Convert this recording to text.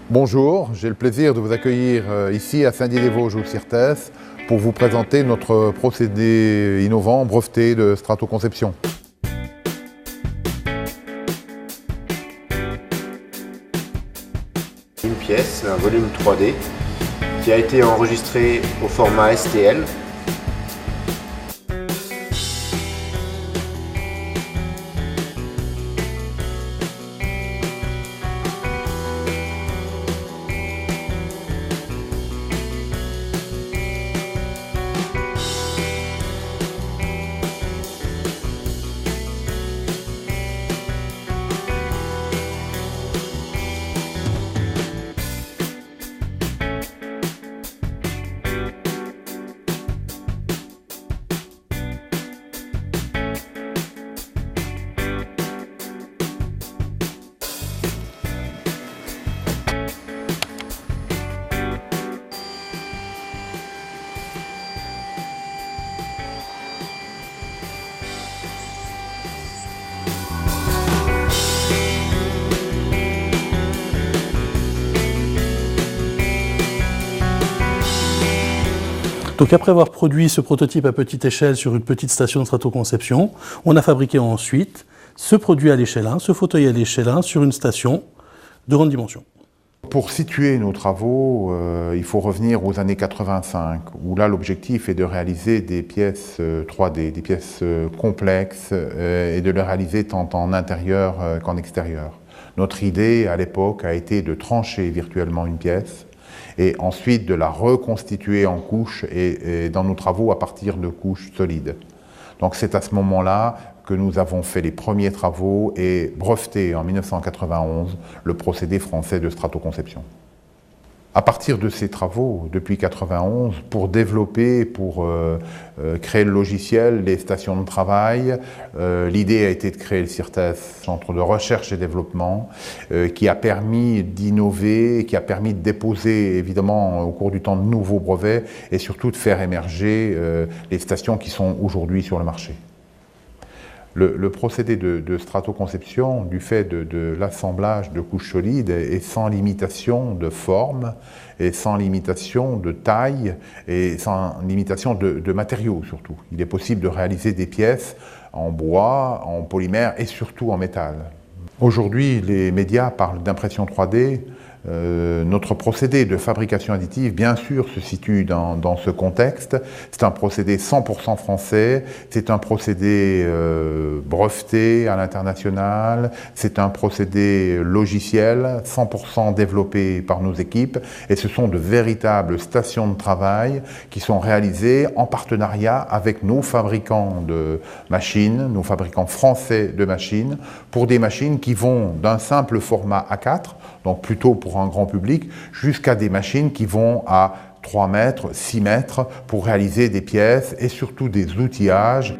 Bonjour, j'ai le plaisir de vous accueillir ici à Saint-Dié-des-Vosges au CIRTES pour vous présenter notre procédé innovant breveté de stratoconception. Une pièce, un volume 3D qui a été enregistré au format STL. Donc après avoir produit ce prototype à petite échelle sur une petite station de stratoconception, on a fabriqué ensuite ce produit à l'échelle 1, ce fauteuil à l'échelle 1 sur une station de grande dimension. Pour situer nos travaux, il faut revenir aux années 85, où là l'objectif est de réaliser des pièces 3D, des pièces complexes et de les réaliser tant en intérieur qu'en extérieur. Notre idée à l'époque a été de trancher virtuellement une pièce et ensuite de la reconstituer en couches et dans nos travaux à partir de couches solides. Donc c'est à ce moment-là que nous avons fait les premiers travaux et breveté en 1991 le procédé français de stratoconception. À partir de ces travaux, depuis 1991, pour développer, pour créer le logiciel, les stations de travail, l'idée a été de créer le CIRTES, Centre de recherche et développement, qui a permis d'innover, qui a permis de déposer évidemment au cours du temps de nouveaux brevets et surtout de faire émerger les stations qui sont aujourd'hui sur le marché. Le procédé de stratoconception, du fait de l'assemblage de couches solides, est sans limitation de forme, et sans limitation de taille, et sans limitation de matériaux surtout. Il est possible de réaliser des pièces en bois, en polymère et surtout en métal. Aujourd'hui, les médias parlent d'impression 3D. Notre procédé de fabrication additive, bien sûr, se situe dans ce contexte. C'est un procédé 100% français, c'est un procédé breveté à l'international, c'est un procédé logiciel 100% développé par nos équipes et ce sont de véritables stations de travail qui sont réalisées en partenariat avec nos fabricants de machines, nos fabricants français de machines, pour des machines qui vont d'un simple format A4, donc plutôt pour un grand public, jusqu'à des machines qui vont à 3 mètres, 6 mètres pour réaliser des pièces et surtout des outillages.